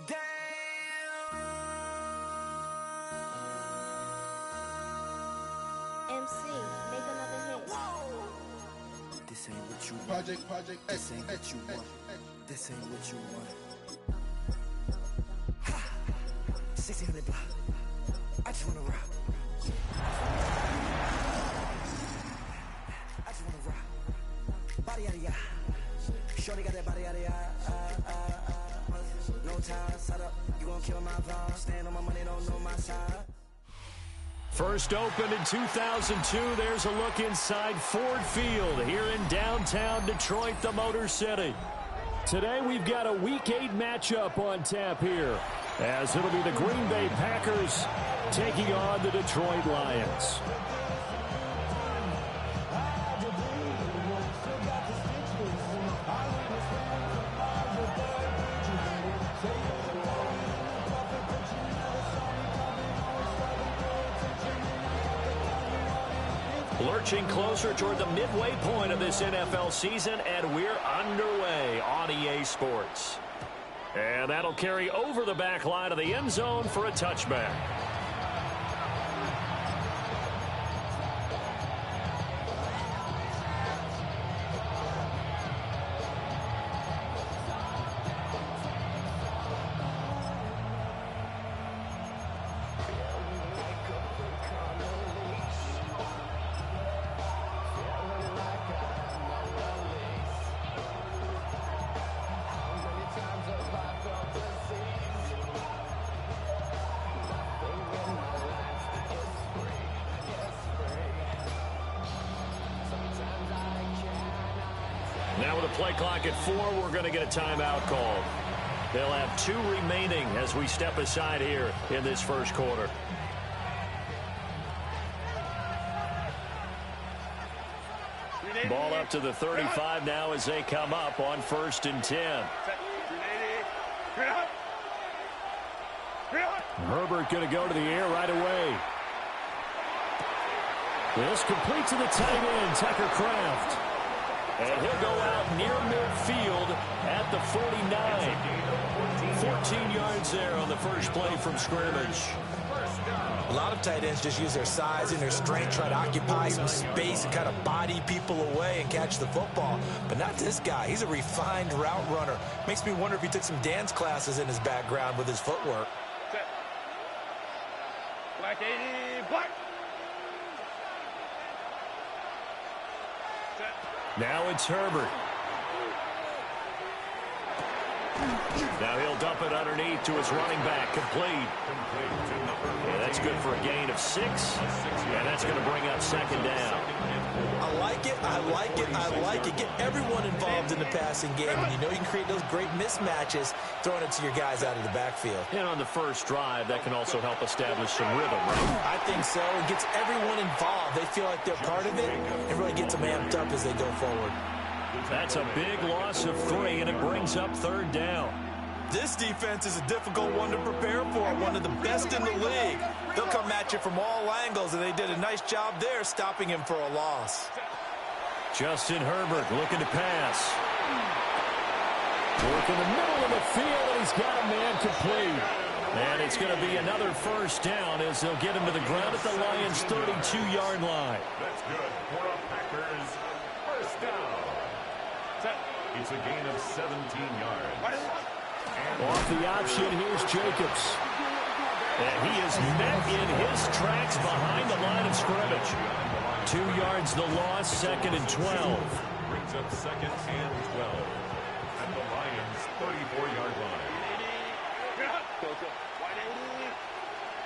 Damn. MC, make another hit. This ain't what you want. Project This ain't what you want. This ain't what you want. Ha! 1600 block. I just wanna rock. I just wanna rock. Body yada yada. Shorty got that body yada yada. No time, set up. You gon' kill my vibe. Stand on my money, don't know my side. First opened in 2002, there's a look inside Ford Field here in downtown Detroit, the Motor City. Today we've got a Week 8 matchup on tap here, as it'll be the Green Bay Packers taking on the Detroit Lions. Lurching closer toward the midway point of this NFL season, and we're underway on EA Sports. And that'll carry over the back line of the end zone for a touchback. Now with a play clock at 4, we're going to get a timeout called. They'll have 2 remaining as we step aside here in this first quarter. Ball up to the 35 now as they come up on 1st and 10. Herbert going to go to the air right away. This complete to the tight end, Tucker Kraft. And he'll go out near midfield at the 49. 14 yards there on the first play from scrimmage. A lot of tight ends just use their size and their strength, try to occupy some space and kind of body people away and catch the football. But not this guy. He's a refined route runner. Makes me wonder if he took some dance classes in his background with his footwork. Black 80, black. Now it's Herbert. Now he'll dump it underneath to his running back, complete. Yeah, that's good for a gain of 6. And that's going to bring up 2nd down. I like it, I like it, I like it. Get everyone involved in the passing game. And you know you can create those great mismatches throwing it to your guys out of the backfield. And on the first drive, that can also help establish some rhythm, right? I think so. It gets everyone involved. They feel like they're part of it and really gets them amped up as they go forward. That's a big loss of 3, and it brings up 3rd down. This defense is a difficult one to prepare for, one of the best in the league. They'll come at you from all angles, and they did a nice job there stopping him for a loss. Justin Herbert looking to pass. Work in the middle of the field, and he's got a man complete. And it's going to be another 1st down as they'll get him to the ground at the Lions' 32-yard line. That's good for a Packers 1st down. It's a gain of 17 yards. Off the option, here's Jacobs. And he is met in his tracks behind the line of scrimmage. 2 yards the loss, 2nd and 12. Brings up 2nd and 12 at the Lions' 34-yard line.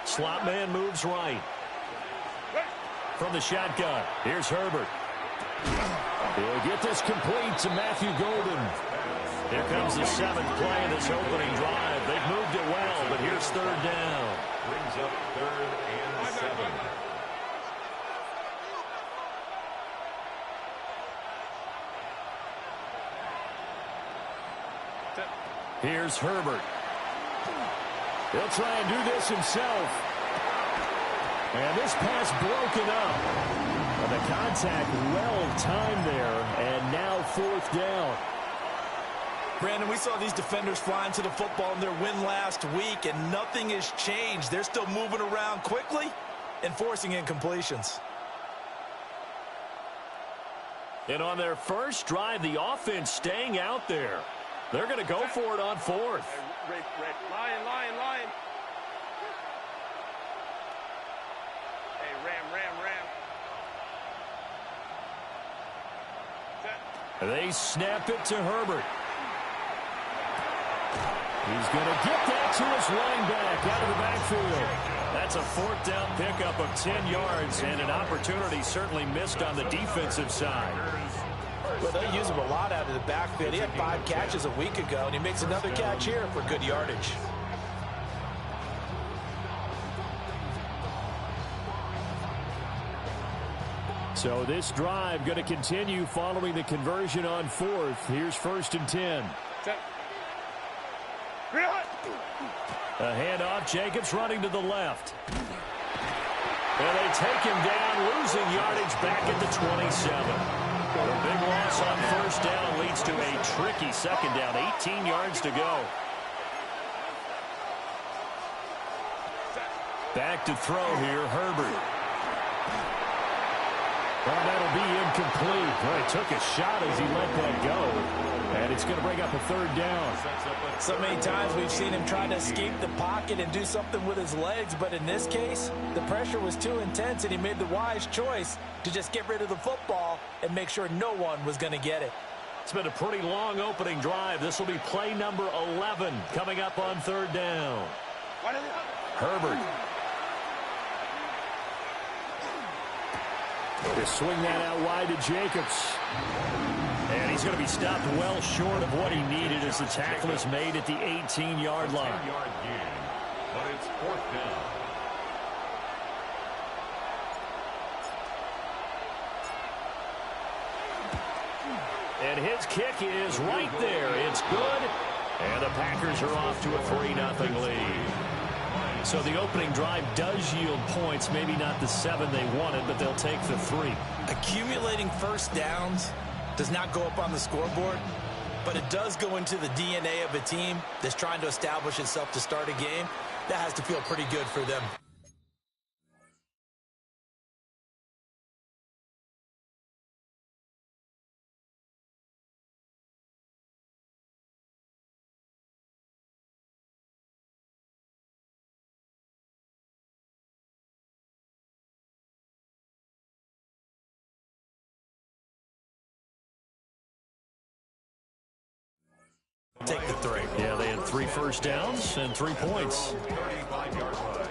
Slot man moves right. From the shotgun, here's Herbert. He'll get this complete to Matthew Golden. Here comes the 7th play of this opening drive. They've moved it well, but here's 3rd down. Brings up 3rd and 7. Here's Herbert. He'll try and do this himself. And this pass broken up. And the contact well timed there, and now 4th down. Brandon, we saw these defenders flying to the football in their win last week, and nothing has changed. They're still moving around quickly and forcing incompletions. And on their first drive, the offense staying out there. They're going to go for it on fourth. Line. Hey, ram. They snap it to Herbert. He's going to get that to his running back out of the backfield. That's a fourth down pickup of 10 yards, and an opportunity certainly missed on the defensive side. Well, they use him a lot out of the backfield. He had 5 catches a week ago, and he makes another catch here for good yardage. So this drive going to continue following the conversion on fourth. Here's 1st and 10. A handoff. Jacobs running to the left. And they take him down, losing yardage back at the 27. A big loss on 1st down leads to a tricky 2nd down. 18 yards to go. Back to throw here, Herbert. Well, that'll be incomplete. Boy, he took a shot as he let that go. And it's going to bring up a 3rd down. So many times we've seen him trying to escape the pocket and do something with his legs, but in this case, the pressure was too intense, and he made the wise choice to just get rid of the football and make sure no one was going to get it. It's been a pretty long opening drive. This will be play number 11 coming up on 3rd down. Herbert. They swing that out wide to Jacobs. And he's going to be stopped well short of what he needed as the tackle is made at the 18-yard line. 10-yard gain, but it's 4th down. And his kick is right there. It's good. And the Packers are off to a 3-0 lead. So the opening drive does yield points, maybe not the 7 they wanted, but they'll take the 3. Accumulating 1st downs does not go up on the scoreboard, but it does go into the DNA of a team that's trying to establish itself to start a game. That has to feel pretty good for them. Take the 3. Yeah, they had 3 first downs and 3 points. 35-yard line.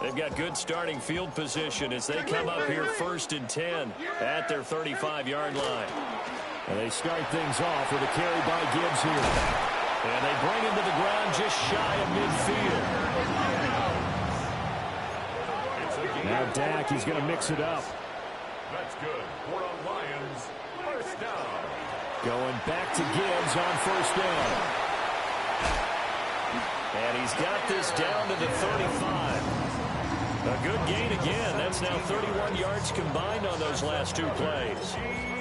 They've got good starting field position as they come up here 1st and 10 at their 35-yard line. And they start things off with a carry by Gibbs here. And they bring him to the ground just shy of midfield. Now Dak, he's going to mix it up. That's good. For the Lions, 1st down. Going back to Gibbs on 1st down. And he's got this down to the 35. A good gain again. That's now 31 yards combined on those last 2 plays.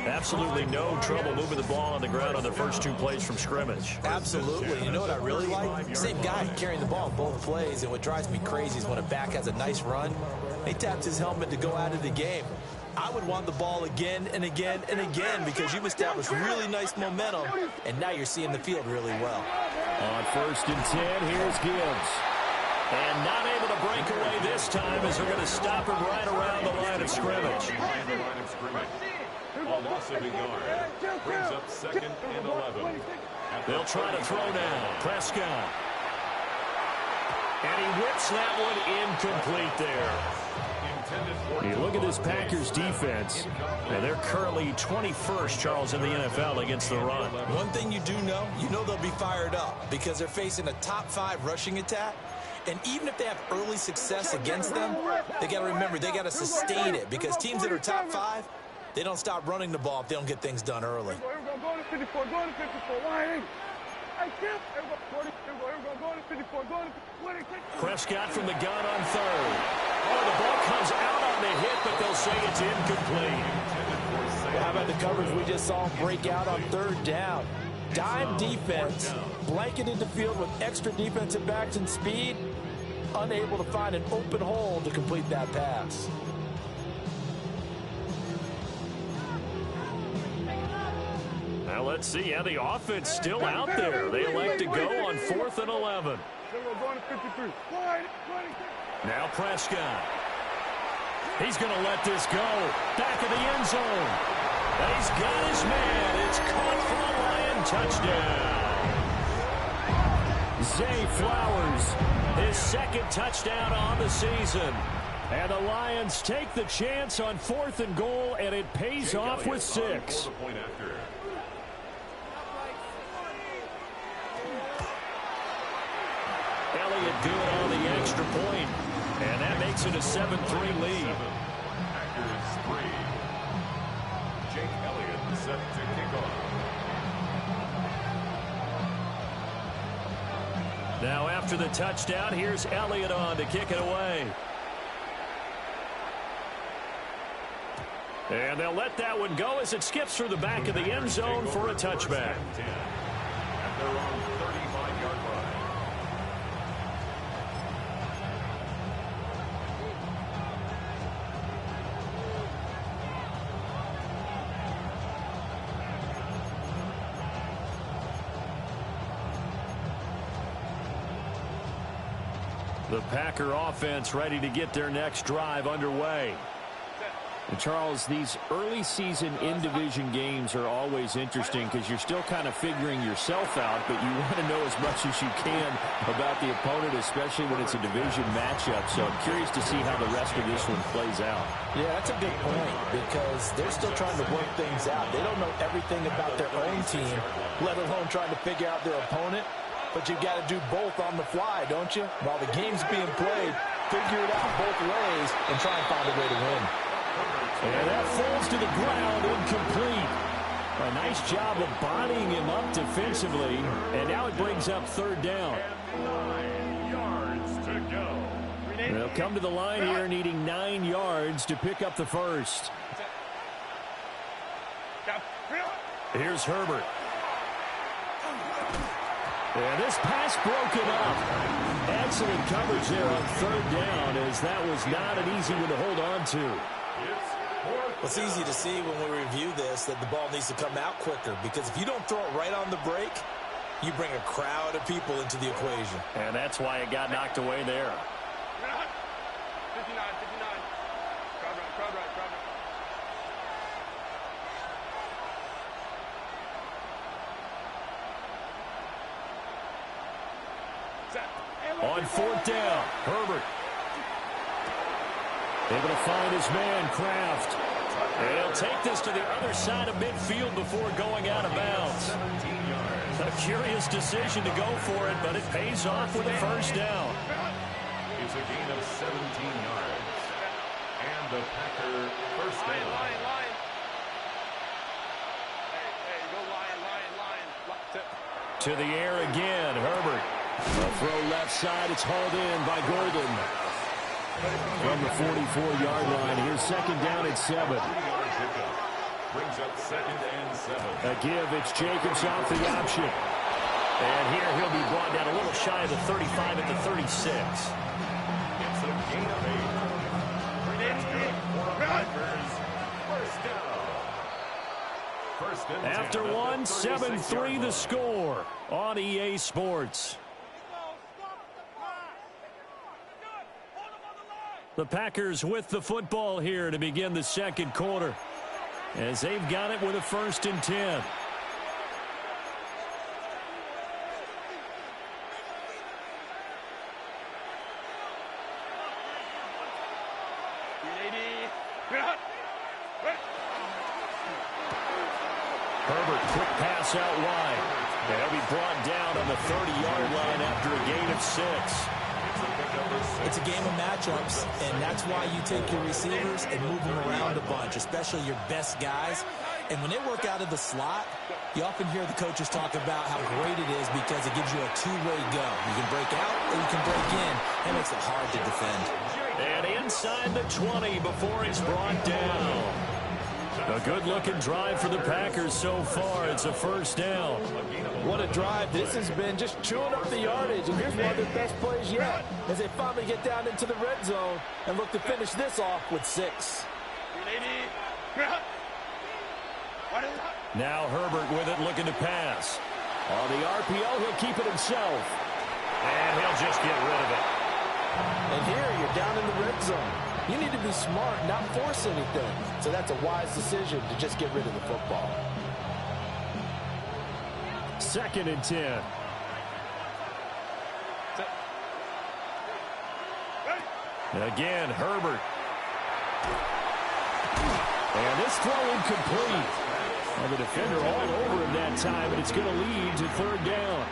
Absolutely no trouble moving the ball on the ground on the first 2 plays from scrimmage. Absolutely. You know what I really like? Same guy carrying the ball both plays, and what drives me crazy is when a back has a nice run, he taps his helmet to go out of the game. I would want the ball again and again and again because you've established really nice momentum, and now you're seeing the field really well. On 1st and 10, here's Gibbs. And not able to break away this time as they're going to stop him right around the line of scrimmage. Behind the line of scrimmage. A loss of a yard. Brings up 2nd and 11. They'll try to throw now. Prescott. And he whips that one incomplete there. You look at this Packers defense, and they're currently 21st, Charles, in the NFL against the run. One thing you do know, they'll be fired up because they're facing a top 5 rushing attack. And even if they have early success against them, they got to remember they got to sustain it because teams that are top 5, they don't stop running the ball if they don't get things done early. 54, go to 54, wide. I can't. Here we go, go to 54, go to 54. Prescott from the gun on third. Oh, the ball comes out on the hit, but they'll say it's incomplete. Well, how about the coverage we just saw break out on third down? Dime defense, blanketed the field with extra defensive backs and speed, unable to find an open hole to complete that pass. Now let's see how the offense still out there. They elect to go on 4th and 11. Now Prescott. He's going to let this go. Back of the end zone. He's got his man. It's caught for a Lion touchdown. Zay Flowers, his second touchdown on the season. And the Lions take the chance on 4th and goal, and it pays off with 6. Elliott good on the extra point, and that makes it a 7-3 lead. Packers 3. Jake Elliott set to kick off. Now after the touchdown, here's Elliott on to kick it away. And they'll let that one go as it skips through the back of the end zone for a touchback. At their own 35-yard line. The Packer offense ready to get their next drive underway. And Charles, these early season in-division games are always interesting because you're still kind of figuring yourself out, but you want to know as much as you can about the opponent, especially when it's a division matchup. So I'm curious to see how the rest of this one plays out. Yeah, that's a good point because they're still trying to work things out. They don't know everything about their own team, let alone trying to figure out their opponent. But you've got to do both on the fly, don't you? While the game's being played, figure it out both ways and try and find a way to win. And that falls to the ground, incomplete. A nice job of bodying him up defensively, and now it brings up 3rd down. 9 yards to go. They'll come to the line here needing 9 yards to pick up the first. Here's Herbert. And this pass broken up. Excellent coverage there on 3rd down, as that was not an easy one to hold on to. It's easy to see when we review this that the ball needs to come out quicker because if you don't throw it right on the break, you bring a crowd of people into the equation. And that's why it got knocked away there. 59. Crowd right. On 4th down, Herbert. Able to find his man, Kraft. And he'll take this to the other side of midfield before going out of bounds. A curious decision to go for it, but it pays off with a first down. It's a gain of 17 yards. And the Packer first down. Line. Hey, go line. To the air again, Herbert. A throw left side, it's hauled in by Golden. From the 44-yard line, here's 2nd down at 7. Brings up 2nd and 7. A give, it's Jacobs off the option. And here he'll be brought down a little shy of the 35 at the 36. It's a gain of 8. First down. After 1, 7-3 the score on EA Sports. The Packers with the football here to begin the 2nd quarter, as they've got it with a 1st and 10. Herbert, quick pass out wide. And he'll be brought down on the 30-yard line after a gain of 6. It's a game of matchups, and that's why you take your receivers and move them around a bunch, especially your best guys. And when they work out of the slot, you often hear the coaches talk about how great it is because it gives you a two-way go. You can break out or you can break in. That makes it hard to defend. And inside the 20 before he's brought down. A good-looking drive for the Packers so far. It's a first down. What a drive. This has been just chewing up the yardage. And here's one of their best plays yet as they finally get down into the red zone and look to finish this off with 6. Now Herbert with it, looking to pass. On the RPO, he'll keep it himself. And he'll just get rid of it. And here, you're down in the red zone. You need to be smart, not force anything. So that's a wise decision to just get rid of the football. 2nd and 10. Again, Herbert. And this throw incomplete. And the defender all over him that time, and it's going to lead to 3rd down.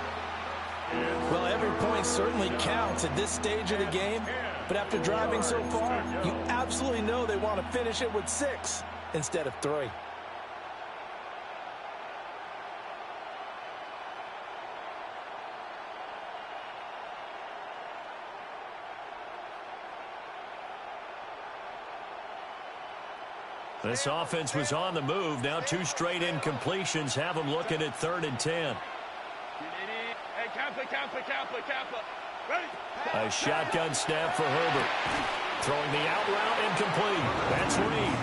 Well, every point certainly counts at this stage of the game. But after driving so far, you absolutely know they want to finish it with 6 instead of 3. This offense was on the move. Now 2 straight incompletions have them looking at 3rd and 10. A shotgun snap for Herbert. Throwing the out route incomplete. That's Reed.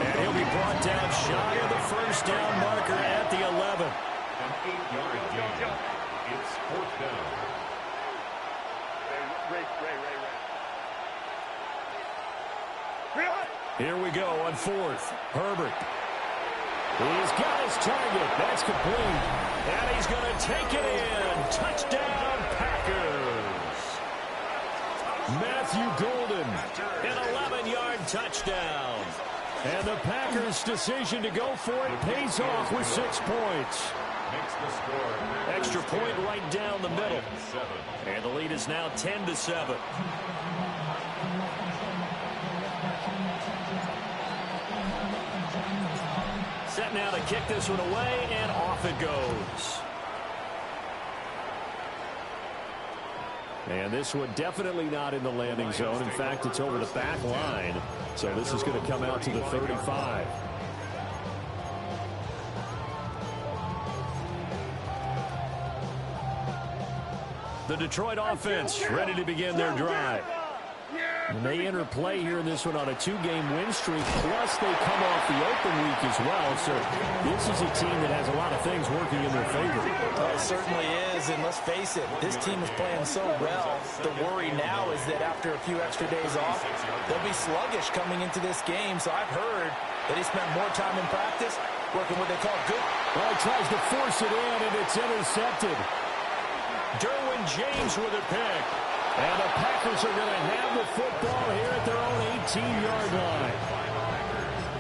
And he'll be brought down shy of the first down marker at the 11. An 8-yard gain. It's 4th down. Here we go on 4th. Herbert. He's got his target. That's complete. And he's going to take it in. Touchdown, Packers. Matthew Golden, an 11-yard touchdown. And the Packers' decision to go for it pays off with 6 points. Makes the score. Extra point right down the middle. And the lead is now 10-7. Set now to kick this one away, and off it goes. And this one definitely not in the landing zone. In fact, it's over the back line. So this is going to come out to the 35. The Detroit offense ready to begin their drive. And they enter play here in this one on a 2-game win streak, plus they come off the open week as well. So this is a team that has a lot of things working in their favor. Oh, it certainly is, and let's face it, this team is playing so well. The worry now is that after a few extra days off, they'll be sluggish coming into this game. So I've heard that he spent more time in practice working what they call good. Well, he tries to force it in, and it's intercepted. Derwin James with a pick. And the Packers are going to have the football here at their own 18-yard line.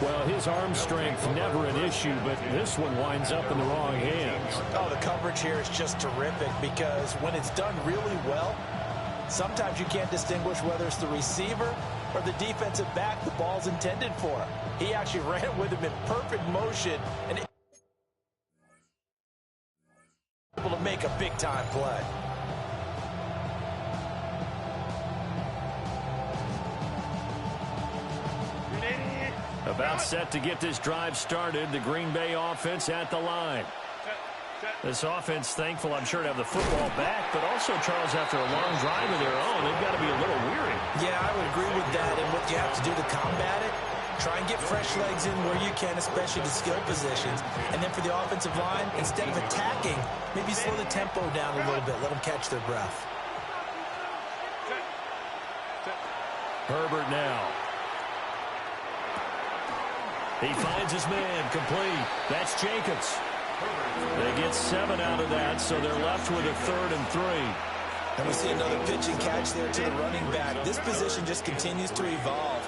Well, his arm strength never an issue, but this one winds up in the wrong hands. Oh, the coverage here is just terrific because when it's done really well, sometimes you can't distinguish whether it's the receiver or the defensive back the ball's intended for. He actually ran with him in perfect motion and able to make a big-time play. About set to get this drive started. The Green Bay offense at the line. This offense thankful, I'm sure, to have the football back, but also, Charles, after a long drive of their own, they've got to be a little weary. Yeah, I would agree with that. And what you have to do to combat it, try and get fresh legs in where you can, especially the skill positions. And then for the offensive line, instead of attacking, maybe slow the tempo down a little bit. Let them catch their breath. Herbert now. He finds his man, complete. That's Jacobs. They get 7 out of that, so they're left with a 3rd and 3. And we see another pitch and catch there to the running back. This position just continues to evolve.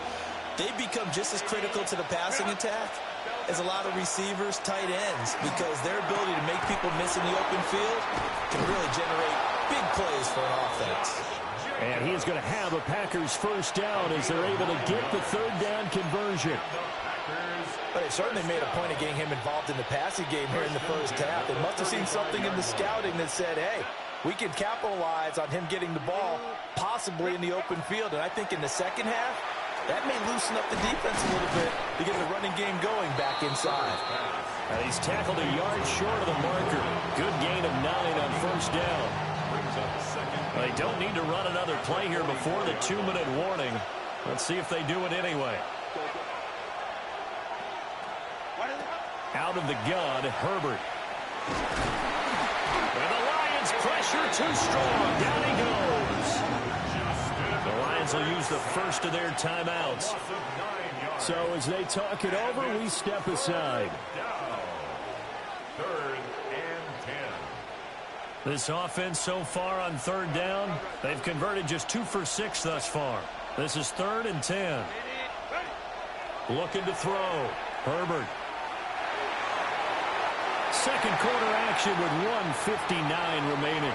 They become just as critical to the passing attack as a lot of receivers, tight ends, because their ability to make people miss in the open field can really generate big plays for an offense. And he is going to have a Packers first down as they're able to get the 3rd down conversion. But they certainly made a point of getting him involved in the passing game here in the first half. They must have seen something in the scouting that said, hey, we can capitalize on him getting the ball possibly in the open field. And I think in the second half, that may loosen up the defense a little bit to get the running game going back inside. He's tackled a yard short of the marker. Good gain of 9 on first down. They don't need to run another play here before the 2-minute warning. Let's see if they do it anyway. Out of the gun, Herbert. And the Lions pressure too strong. Down he goes. The Lions will use the first of their timeouts. So as they talk it over, we step aside. Third and 10. This offense so far on third down, they've converted just 2 for 6 thus far. This is 3rd and 10. Looking to throw. Herbert. Second quarter action with 1:59 remaining.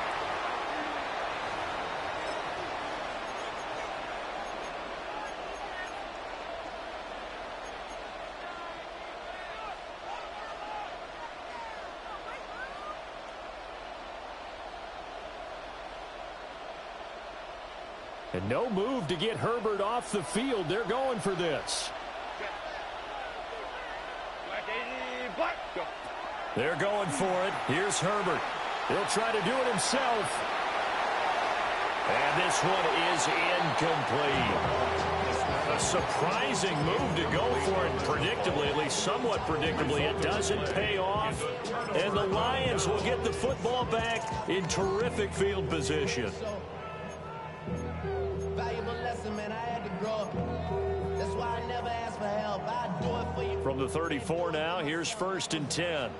And no move to get Herbert off the field. They're going for this. They're going for it. Here's Herbert. He'll try to do it himself. And this one is incomplete. A surprising move to go for it predictably, at least somewhat predictably. It doesn't pay off. And the Lions will get the football back in terrific field position. From the 34 now, here's 1st and 10.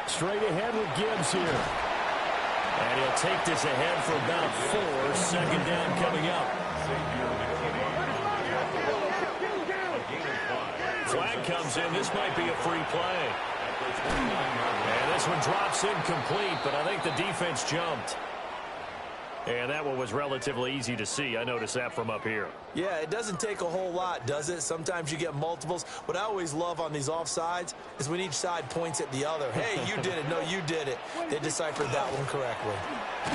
Straight ahead with Gibbs here. And he'll take this ahead for about 4. Second down coming up. Flag comes in. This might be a free play. And this one drops incomplete, but I think the defense jumped. And that one was relatively easy to see. I noticed that from up here. Yeah, it doesn't take a whole lot, does it? Sometimes you get multiples. What I always love on these offsides is when each side points at the other. Hey, you did it. No, you did it. They deciphered that one correctly.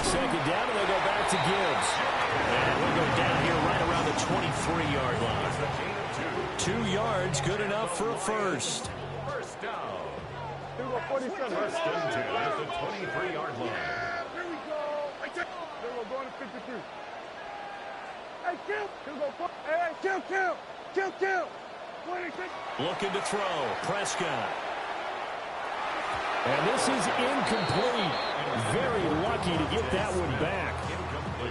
Second down, and they go back to Gibbs. And we'll go down here right around the 23-yard line. 2 yards, good enough for a first. First down. First and 10 at the 23-yard line. Going to 53. Hey, kill. Looking to throw. Prescott. And this is incomplete. Very lucky to get that one back.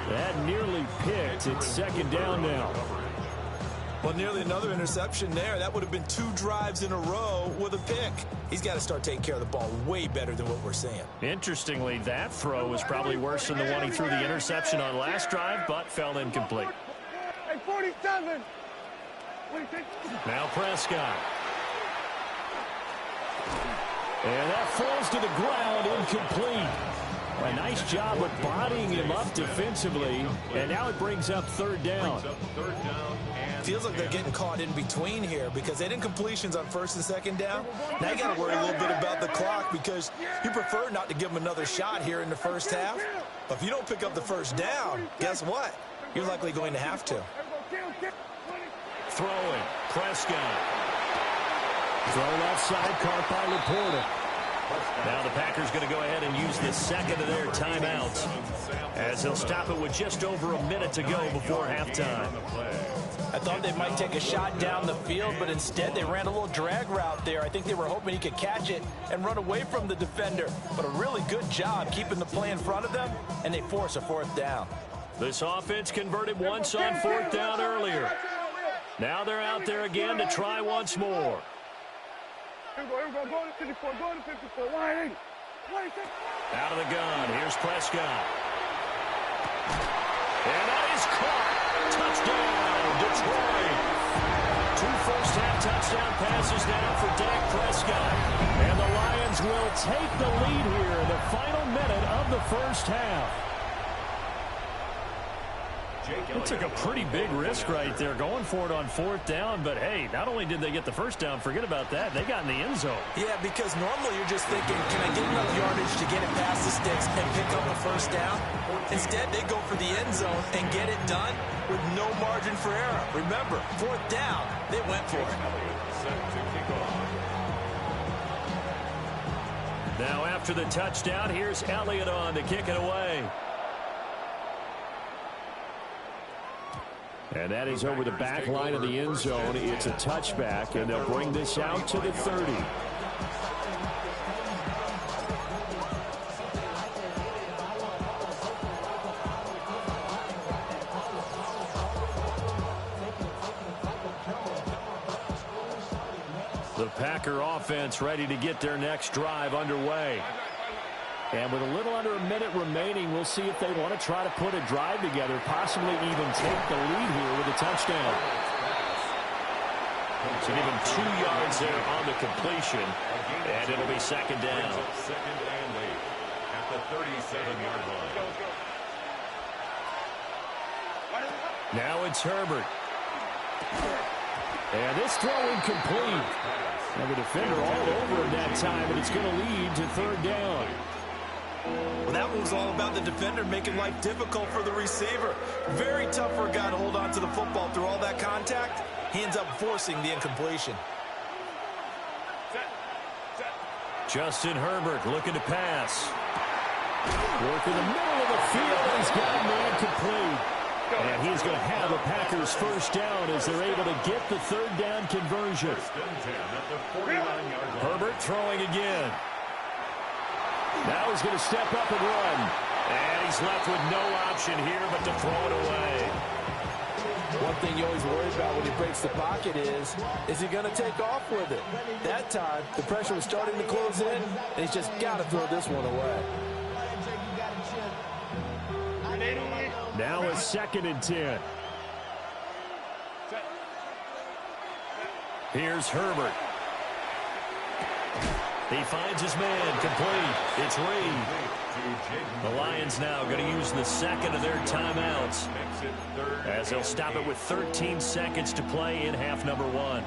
That nearly picked. It's second down now. Well, nearly another interception there. That would have been 2 drives in a row with a pick. He's got to start taking care of the ball way better than what we're seeing. Interestingly, that throw was probably worse than the one he threw the interception on last drive, but fell incomplete. Hey, 47. Now Prescott. And that falls to the ground, incomplete. A nice job of bodying him up defensively, and now it brings up third down. Feels like they're getting caught in between here because they did incompletions on first and second down. Now you got to worry a little bit about the clock because you prefer not to give them another shot here in the first half. But if you don't pick up the first down, guess what? You're likely going to have to. Throwing. Prescott. Thrown outside, caught by Laporta. Now the Packers going to go ahead and use the second of their timeouts as they'll stop it with just over a minute to go before halftime. I thought they might take a shot down the field, but instead they ran a little drag route there. I think they were hoping he could catch it and run away from the defender. But a really good job keeping the play in front of them, and they force a 4th down. This offense converted once on 4th down earlier. Now they're out there again to try once more. Here we go. Go to 54. Go to 54. 180. Out of the gun. Here's Prescott. And that is caught. Touchdown, Detroit. 2 first-half touchdown passes now for Dak Prescott. And the Lions will take the lead here in the final minute of the first half. It took a pretty big risk right there going for it on 4th down. But, hey, not only did they get the first down, forget about that. They got in the end zone. Yeah, because normally you're just thinking, can I get enough yardage to get it past the sticks and pick up a first down? Instead, they go for the end zone and get it done with no margin for error. Remember, 4th down, they went for it. Now after the touchdown, here's Elliott on to kick it away. And that is over the back line of the end zone. It's a touchback, and they'll bring this out to the 30. The Packer offense ready to get their next drive underway. And with a little under a minute remaining, we'll see if they want to try to put a drive together, possibly even take the lead here with a touchdown. So give him 2 yards there on the completion, and it'll be second down. Second and 8 at the 37-yard line. Now it's Herbert. And this throw incomplete. And the defender all over him that time, and it's going to lead to 3rd down. Well, that one was all about the defender making life difficult for the receiver. Very tough for a guy to hold on to the football through all that contact. He ends up forcing the incompletion. Justin Herbert looking to pass. Work in the middle of the field. He's got a man complete. And he's going to have the Packers first down as they're able to get the 3rd down conversion. Herbert throwing again. Now he's going to step up and run. And he's left with no option here but to throw it away. One thing you always worry about when he breaks the pocket is he going to take off with it? That time, the pressure was starting to close in, and he's just got to throw this one away. Now a 2nd and 10. Here's Herbert. He finds his man, complete. It's Reed. The Lions now going to use the second of their timeouts as they'll stop it with 13 seconds to play in half number 1.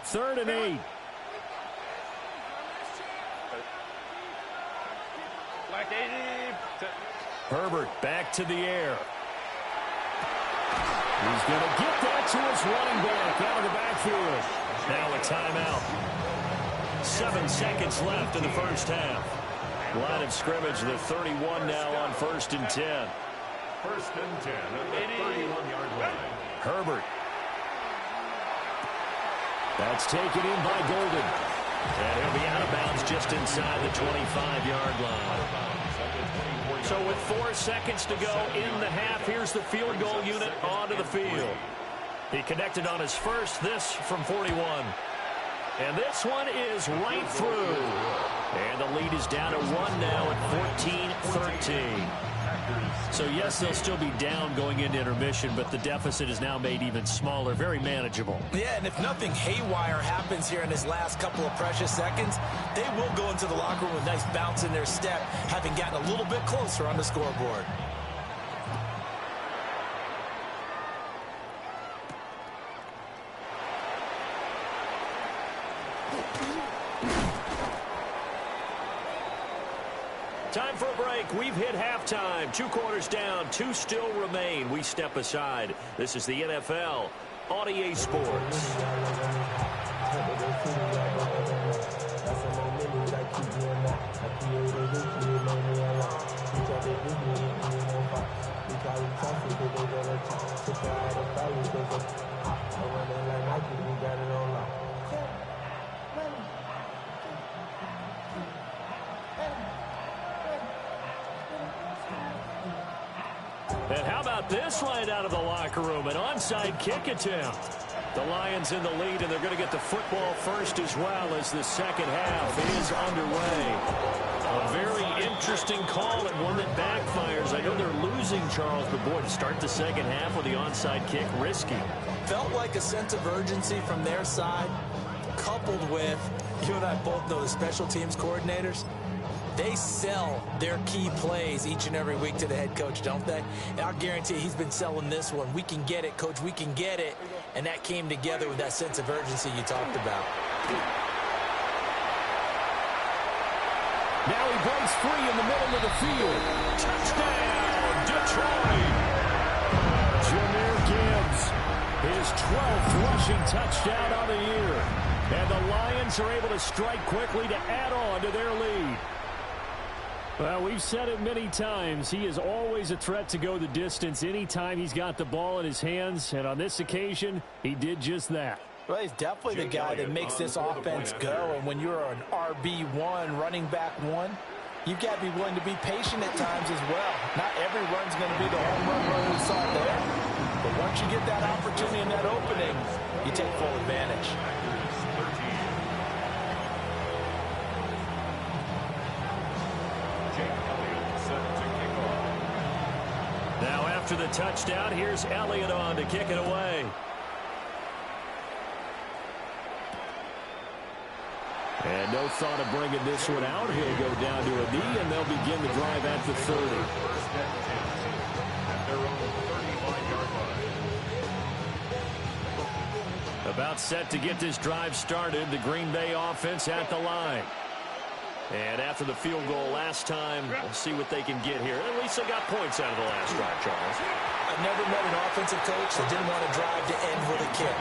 Third and 8. Herbert back to the air. He's going to get that to his running back out of the backfield. Now a timeout. 7 seconds left in the first half. Line of scrimmage, the 31 now on 1st and 10. 1st and 10 at the 31-yard line. Herbert. That's taken in by Golden. And he'll be out of bounds just inside the 25-yard line. So with 4 seconds to go in the half, here's the field goal unit onto the field. He connected on his first, this from 41. And this one is right through. And the lead is down to 1 now at 14-13. So, yes, they'll still be down going into intermission, but the deficit is now made even smaller, very manageable. Yeah, and if nothing haywire happens here in his last couple of precious seconds, they will go into the locker room with a nice bounce in their step, having gotten a little bit closer on the scoreboard. Time for a break. We've hit halftime. 2 quarters down. 2 still remain. We step aside. This is the NFL on EA Sports. And how about this right out of the locker room? An onside kick attempt. The Lions in the lead, and they're going to get the football first as well as the second half is underway. A very interesting call and one that backfires. I know they're losing, Charles, but boy, to start the second half with the onside kick, risky. Felt like a sense of urgency from their side, coupled with, you and I both know the special teams coordinators, they sell their key plays each and every week to the head coach, don't they? And I'll guarantee he's been selling this one. We can get it, coach, we can get it. And that came together with that sense of urgency you talked about. Now he breaks free in the middle of the field. Touchdown, Detroit! Jahmyr Gibbs, his 12th rushing touchdown on the year. And the Lions are able to strike quickly to add on to their lead. Well, we've said it many times. He is always a threat to go the distance anytime he's got the ball in his hands. And on this occasion, he did just that. Well, he's definitely the guy that makes this offense go. And when you're an RB1, running back one, you've got to be willing to be patient at times as well. Not every run's going to be the home run we saw there. But once you get that opportunity and that opening, you take full advantage. Now after the touchdown, here's Elliott on to kick it away. And no thought of bringing this one out. He'll go down to a knee, and they'll begin the drive at the 30. About set to get this drive started. The Green Bay offense at the line. And after the field goal last time, we'll see what they can get here. At least they got points out of the last drive, Charles. I've never met an offensive coach that didn't want to drive to end with a kick.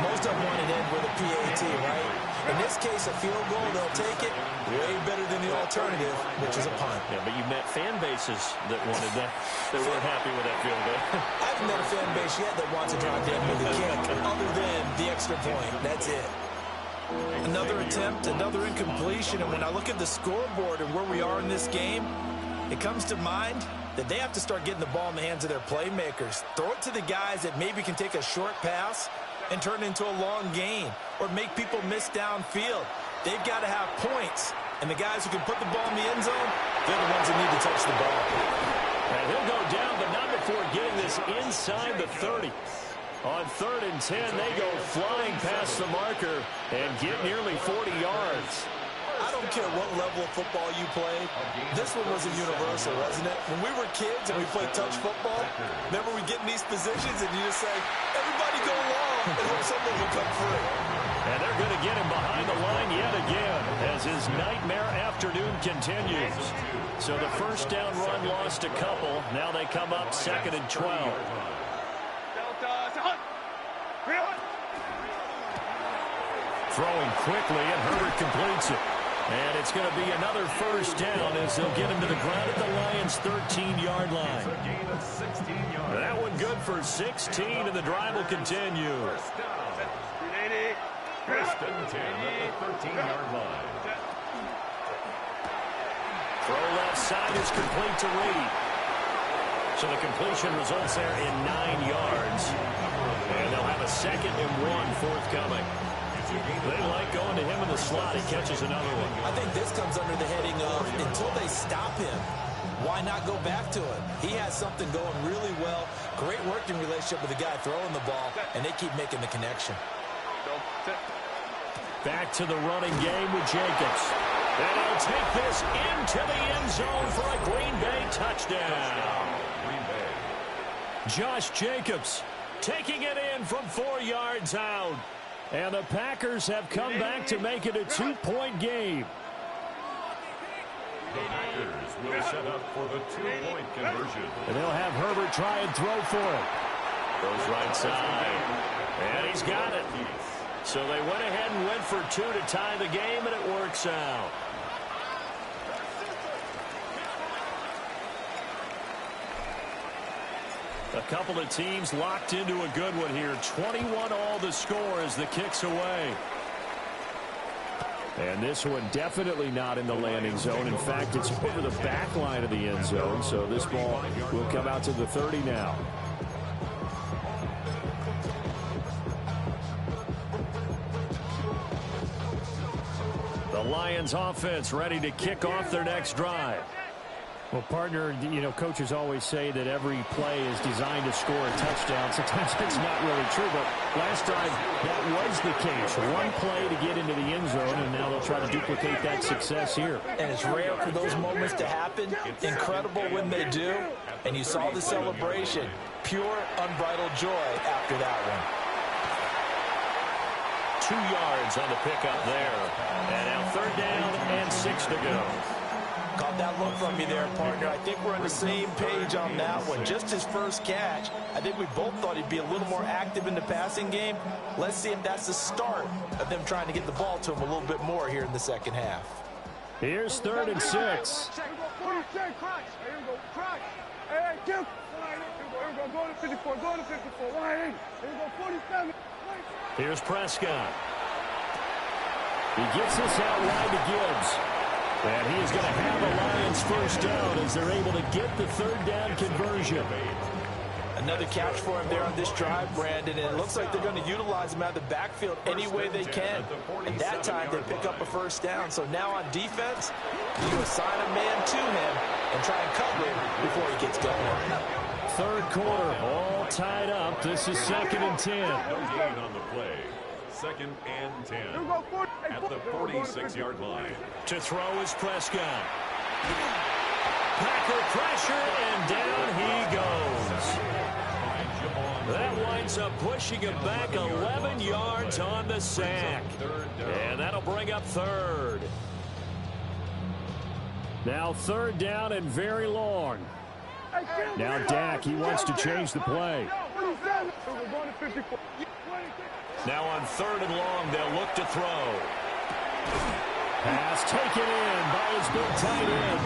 Most of them want to end with a PAT, right? In this case, a field goal, they'll take it. Way better than the alternative, which is a punt. Yeah, but you met fan bases that wanted that. They weren't happy with that field goal. I haven't met a fan base yet that wants to drive to end with a kick, other than the extra point. That's it. Another attempt, another incompletion, and when I look at the scoreboard and where we are in this game, it comes to mind that they have to start getting the ball in the hands of their playmakers. Throw it to the guys that maybe can take a short pass and turn it into a long gain or make people miss downfield. They've got to have points, and the guys who can put the ball in the end zone, they're the ones that need to touch the ball. And he'll go down, but not before getting this inside the 30. On 3rd and 10, they go flying past the marker and get nearly 40 yards. I don't care what level of football you played. This one was a universal, wasn't it? When we were kids and we played touch football, remember we get in these positions and you just say, everybody go long and hope someone will come free. And they're going to get him behind the line yet again as his nightmare afternoon continues. So the first down run lost a couple. Now they come up 2nd and 12. Throwing quickly, and Herbert completes it. And it's going to be another first down as they'll get him to the ground at the Lions' 13-yard line. That one good for 16, and the drive will continue. First and 10 at the 13-yard line. Throw left side is complete to Reed. So the completion results there in 9 yards. And they'll have a 2nd and 1 forthcoming. They like going to him in the slot. He catches another one. I think this comes under the heading of until they stop him, why not go back to him? He has something going really well. Great working relationship with the guy throwing the ball, and they keep making the connection. Back to the running game with Jacobs. And he'll take this into the end zone for a Green Bay touchdown. Josh Jacobs taking it in from 4 yards out. And the Packers have come back to make it a 2-point game. The Packers will set up for the 2-point conversion. And they'll have Herbert try and throw for it. Goes right side. And he's got it. So they went ahead and went for 2 to tie the game, and it works out. A couple of teams locked into a good one here. 21 all the score as the kick's away. And this one definitely not in the landing zone. In fact, it's over the back line of the end zone. So this ball will come out to the 30 now. The Lions offense ready to kick off their next drive. Well, partner, coaches always say that every play is designed to score a touchdown. Sometimes it's not really true, but last drive, that was the case. One play to get into the end zone, and now they'll try to duplicate that success here. And it's rare for those moments to happen. Incredible when they do. And you saw the celebration. Pure, unbridled joy after that one. 2 yards on the pickup there. And now 3rd down and 6 to go. Caught that look from me there, partner. I think we're on the same page on that one. Just his first catch. I think we both thought he'd be a little more active in the passing game. Let's see if that's the start of them trying to get the ball to him a little bit more here in the second half. Here's 3rd and 6. Here's Prescott. He gets this out wide to Gibbs. And he is going to have a Lions first down as they're able to get the 3rd down conversion. Another catch for him there on this drive, Brandon, and it looks like they're going to utilize him out of the backfield any way they can. At that time, they pick up a first down. So now on defense, you assign a man to him and try and cover him before he gets going. 3rd quarter, all tied up. This is 2nd and 10. No gain on the play. 2nd and 10 at the 46-yard line. To throw is Prescott. Packer pressure, and down he goes. That winds up pushing him back 11 yards on the sack. And that'll bring up 3rd. Now 3rd down and very long. Now Dak, he wants to change the play. Now on 3rd and long, they'll look to throw. Pass taken in by his big tight end.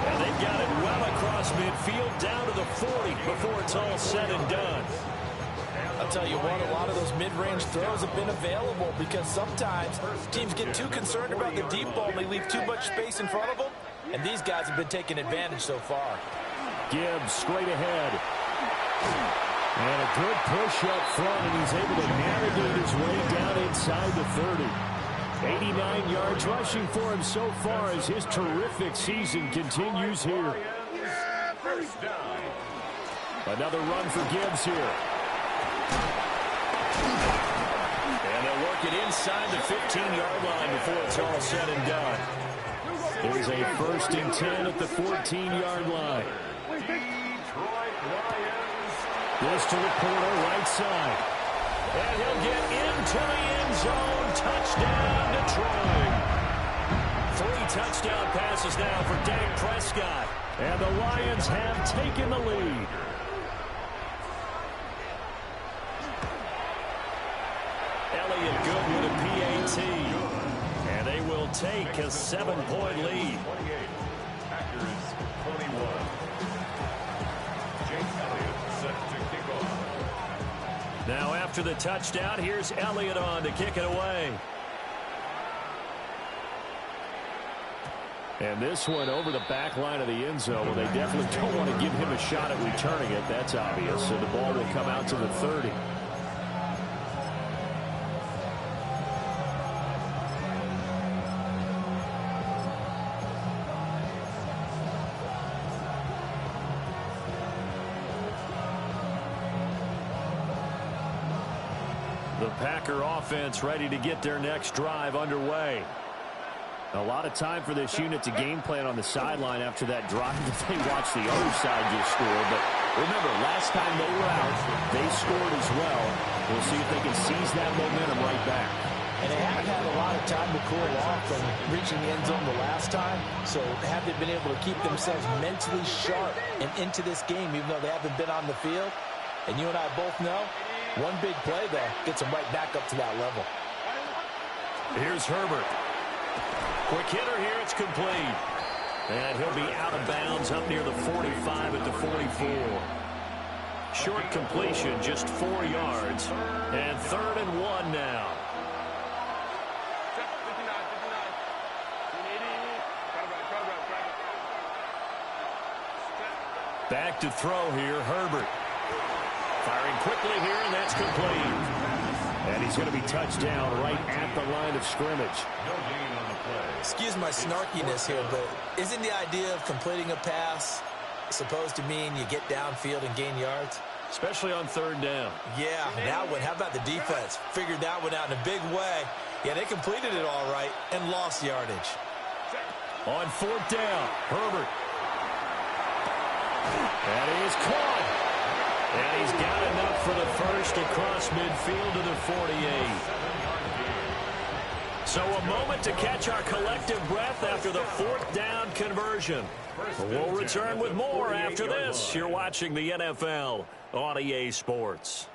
And they've got it well across midfield down to the 40 before it's all said and done. I'll tell you what, a lot of those mid-range throws have been available because sometimes teams get too concerned about the deep ball and they leave too much space in front of them. And these guys have been taking advantage so far. Gibbs straight ahead. And a good push up front, and he's able to navigate his way down inside the 30. 89 yards rushing for him so far as his terrific season continues here. Another run for Gibbs here. And they'll work it inside the 15-yard line before it's all said and done. It is a 1st and 10 at the 14-yard line. This to the corner, right side. And he'll get into the end zone. Touchdown, Detroit. 3 touchdown passes now for Dak Prescott. And the Lions have taken the lead. Elliott good with a PAT. And they will take a 7-point lead. Packers 21. Now after the touchdown, here's Elliott on to kick it away. And this one over the back line of the end zone. Well, they definitely don't want to give him a shot at returning it. That's obvious. So the ball will come out to the 30. The Packer offense ready to get their next drive underway. A lot of time for this unit to game plan on the sideline after that drive that they watched the other side just score. But remember, last time they were out, they scored as well. We'll see if they can seize that momentum right back. And they haven't had a lot of time to cool off from reaching the end zone the last time. So have they been able to keep themselves mentally sharp and into this game, even though they haven't been on the field? And you and I both know, one big play, though, gets them right back up to that level. Here's Herbert. Quick hitter here, it's complete. And he'll be out of bounds up near the 45 at the 44. Short completion, just 4 yards. And 3rd and 1 now. Back to throw here, Herbert. Firing quickly here, and that's complete. And he's going to be touched down right at the line of scrimmage. No gain on the play. excuse my snarkiness here, but isn't the idea of completing a pass supposed to mean you get downfield and gain yards? Especially on third down. Yeah, that one. How about the defense? Figured that one out in a big way. Yeah, they completed it all right and lost yardage. On fourth down, Herbert. And he is caught. And he's got enough for the first across midfield to the 48. So a moment to catch our collective breath after the fourth down conversion. We'll return with more after this. You're watching the NFL on EA Sports.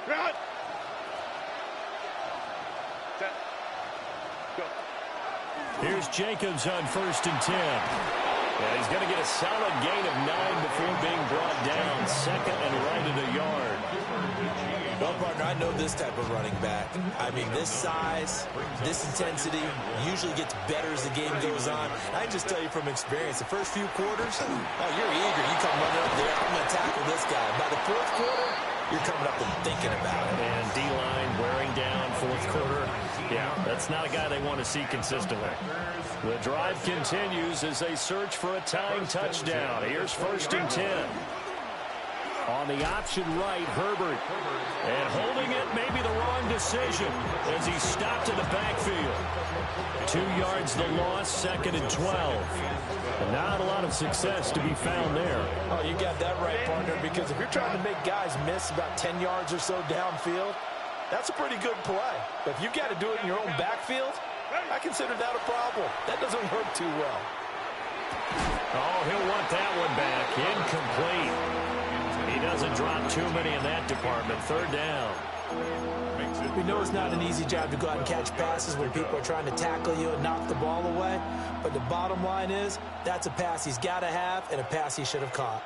Run! Set. Go. Here's Jacobs on 1st and 10. Yeah, he's going to get a solid gain of 9 before being brought down. Second and right at a yard. Well, partner, I know this type of running back. I mean, this size, this intensity usually gets better as the game goes on. I can just tell you from experience, the first few quarters, oh, you're eager. You come running up there, I'm going to tackle this guy. By the fourth quarter, you're coming up and thinking about it. And D-line wearing down fourth quarter. Yeah, that's not a guy they want to see consistently. The drive continues as they search for a tying touchdown. Here's 1st and 10. On the option right, Herbert. And holding it may be the wrong decision as he's stopped in the backfield. 2 yards the loss, 2nd and 12. And not a lot of success to be found there. Oh, you got that right, partner, because if you're trying to make guys miss about 10 yards or so downfield, that's a pretty good play. But if you've got to do it in your own backfield, I consider that a problem. That doesn't work too well. Oh, he'll want that one back. Incomplete. He doesn't drop too many in that department. 3rd down. We know it's not an easy job to go out and catch passes when people are trying to tackle you and knock the ball away. But the bottom line is, that's a pass he's got to have and a pass he should have caught.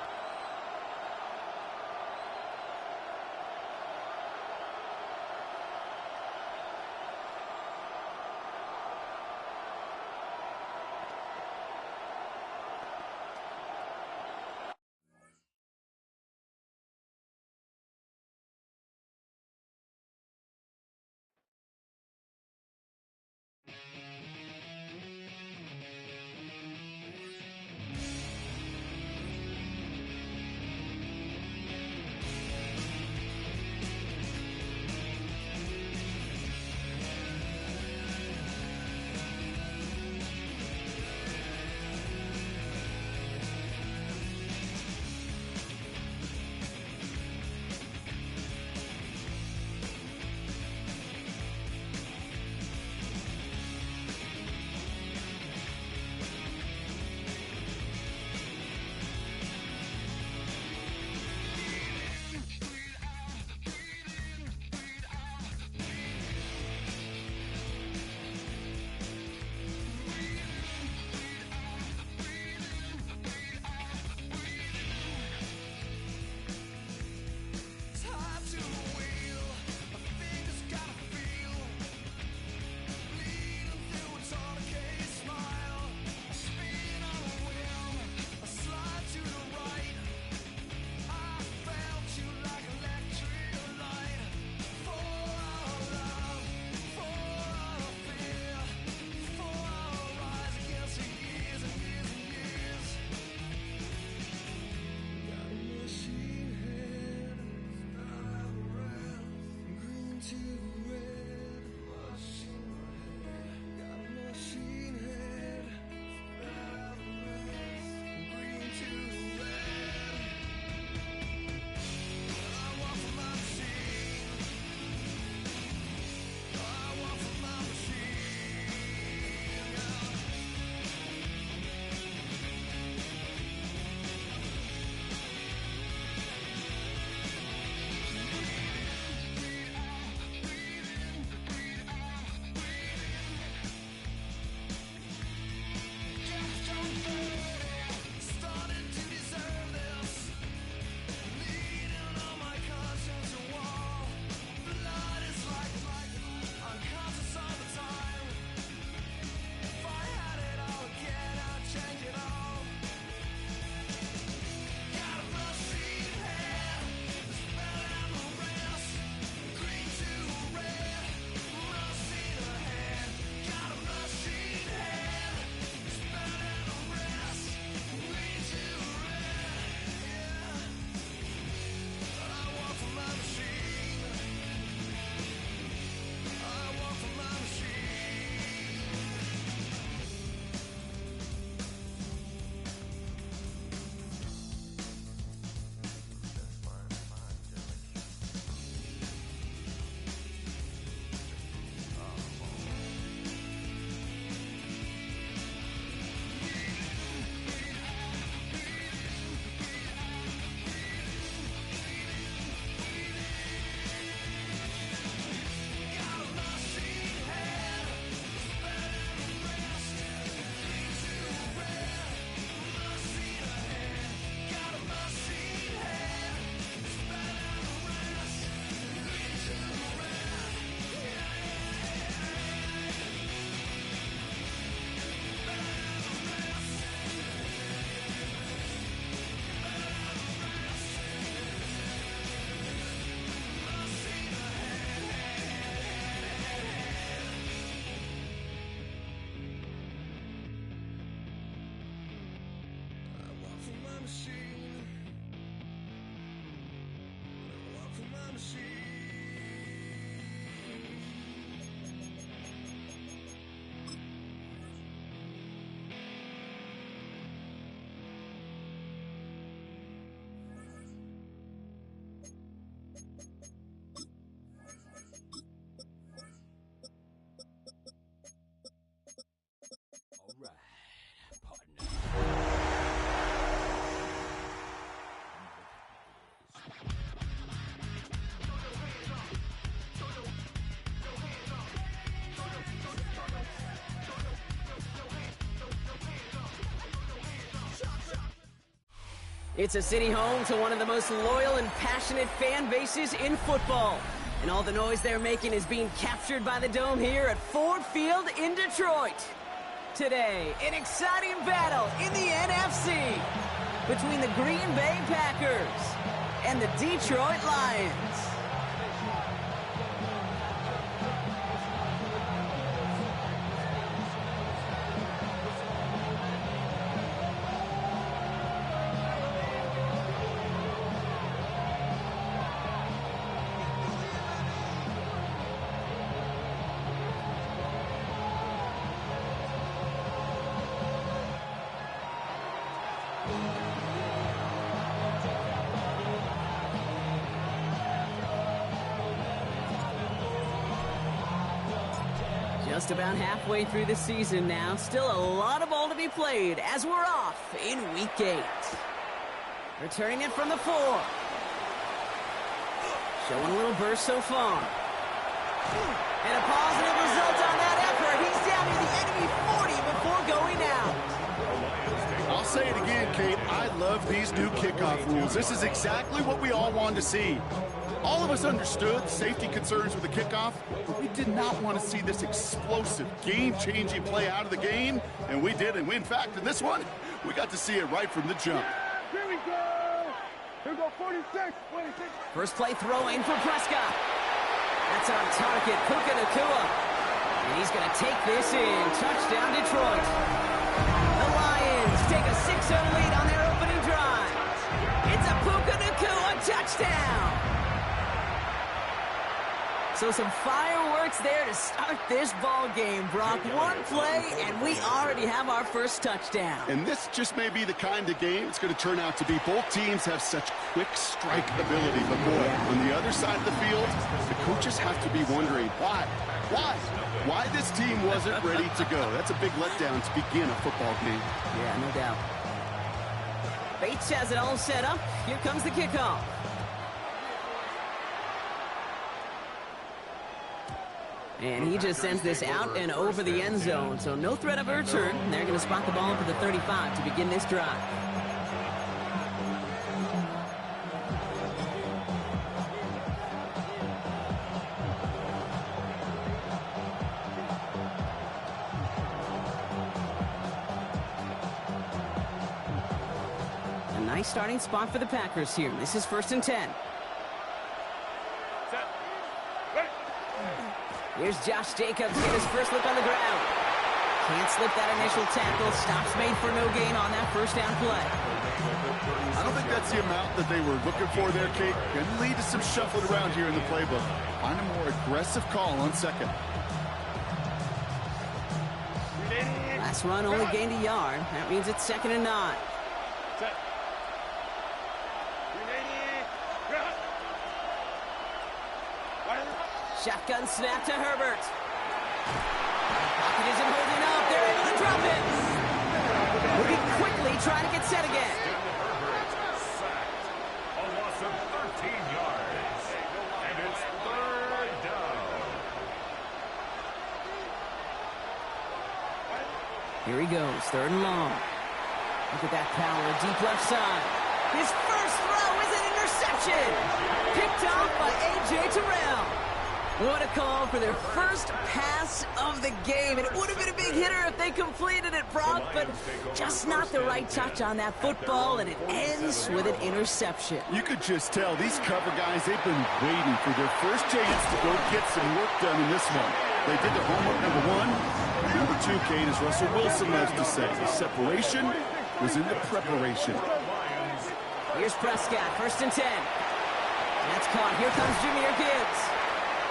It's a city home to one of the most loyal and passionate fan bases in football. And all the noise they're making is being captured by the Dome here at Ford Field in Detroit. Today, an exciting battle in the NFC between the Green Bay Packers and the Detroit Lions. Just about halfway through the season now. Still a lot of ball to be played as we're off in Week 8. Returning it from the 4. Showing a little burst so far. And a positive result on that effort. He's down to the enemy 40 before going out. I'll say it again, Kate. I love these new kickoff rules. This is exactly what we all wanted to see. All of us understood safety concerns with the kickoff, but we did not want to see this explosive, game-changing play out of the game, and we did. And in fact, in this one, we got to see it right from the jump. Here we go. Here we go, 46. First play throwing for Prescott. That's on target, Puka Nacua. And he's going to take this in. Touchdown, Detroit. The Lions take a 6-0 lead on their opening drive. It's a Puka Nacua touchdown. So some fireworks there to start this ball game, Brock. One play, and we already have our first touchdown. And this just may be the kind of game it's going to turn out to be. Both teams have such quick strike ability. But, boy, on the other side of the field, the coaches have to be wondering, why? Why this team wasn't ready to go? That's a big letdown to begin a football game. Yeah, no doubt. Bates has it all set up. Here comes the kickoff. And he just sends this out and over the end zone. So no threat of a return. They're going to spot the ball up at the 35 to begin this drive. A nice starting spot for the Packers here. This is 1st and 10. Here's Josh Jacobs, get his first look on the ground. Can't slip that initial tackle. Stops made for no gain on that first down play. I don't think that's the amount that they were looking for there, Kate. Going to lead to some shuffling around here in the playbook. Find a more aggressive call on second. Last run only gained a yard. That means it's 2nd and 9. Shotgun snap to Herbert. Pocket isn't holding up. They're able to drop it. Moving quickly, trying to get set again. A loss of 13 yards. And it's 3rd down. Here he goes, 3rd and long. Look at that power, deep left side. His first throw is an interception. Picked off by A.J. Terrell. What a call for their first pass of the game. And it would have been a big hitter if they completed it, Brock, but just not the right touch on that football, and it ends with an interception. You could just tell these cover guys, they've been waiting for their first chance to go get some work done in this one. They did their homework, number 1. Number 2, Kate, as Russell Wilson loves to say, the separation was in the preparation. Here's Prescott, 1st and 10. That's caught. Here comes Jahmyr Gibbs.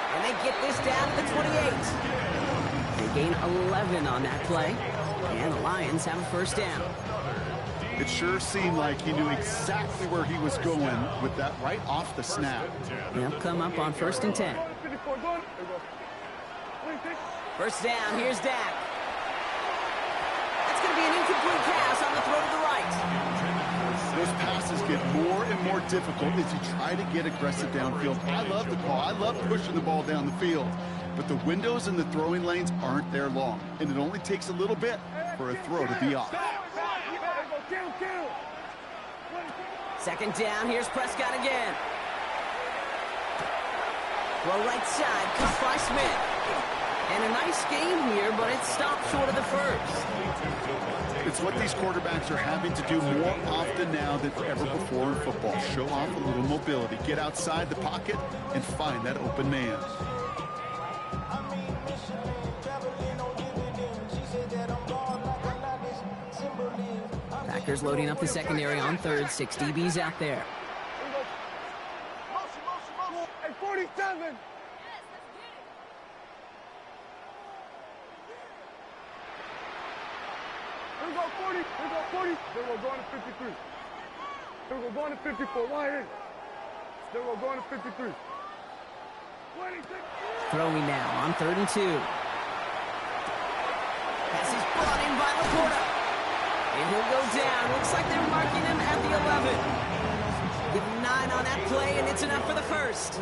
And they get this down to the 28. They gain 11 on that play. And the Lions have a first down. It sure seemed like he knew exactly where he was going with that right off the snap. They'll come up on 1st and 10. First down, here's Dak. That's going to be an incomplete pass on the throw to the right. Those passes get more and more difficult as you try to get aggressive downfield. I love the call. I love pushing the ball down the field. But the windows in the throwing lanes aren't there long. And it only takes a little bit for a throw to be off. Second down, here's Prescott again. Well, right side, cut by Smith. And a nice game here, but it stopped short of the first. It's what these quarterbacks are having to do more often now than ever before in football. Show off a little mobility, get outside the pocket, and find that open man. Packers loading up the secondary on third. 6 DBs out there. Hey, 47. Here we go, 40. Here we go, 40. Then we're going to 53. Then we're going to 54. Wide in. Then we're going to 53. 26. Throwing now on 3rd and 2. Pass is brought in by Laporta. And he'll go down. Looks like they're marking him at the 11. Give him 9 on that play, and it's enough for the first.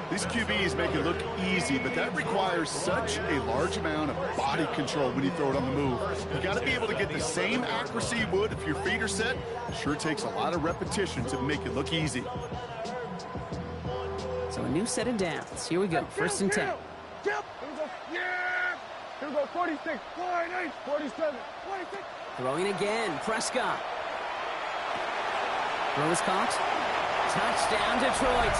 These QBs make it look easy, but that requires such a large amount of body control when you throw it on the move. You got to be able to get the same accuracy you would if your feet are set. It sure takes a lot of repetition to make it look easy. So a new set of downs. Here we go. 1st and 10. Here we go. Yeah. Here we go. 46. 48. 47. 46. Throwing again. Prescott. Throw is caught. Touchdown, Detroit.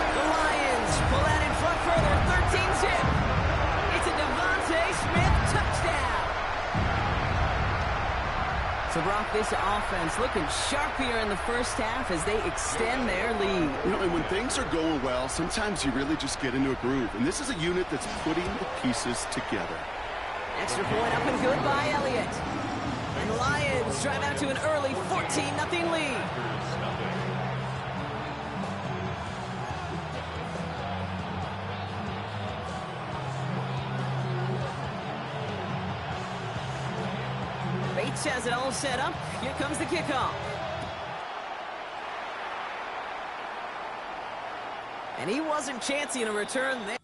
The Lions pull out in front further. 13-zip. It's a Devontae Smith touchdown. So, Brock, this offense looking sharpier in the first half as they extend their lead. You know, and when things are going well, sometimes you really just get into a groove. And this is a unit that's putting the pieces together. Extra point up and good by Elliott. And the Lions drive out to an early 14-0 lead. Bates has it all set up. Here comes the kickoff. And he wasn't chancing a return there.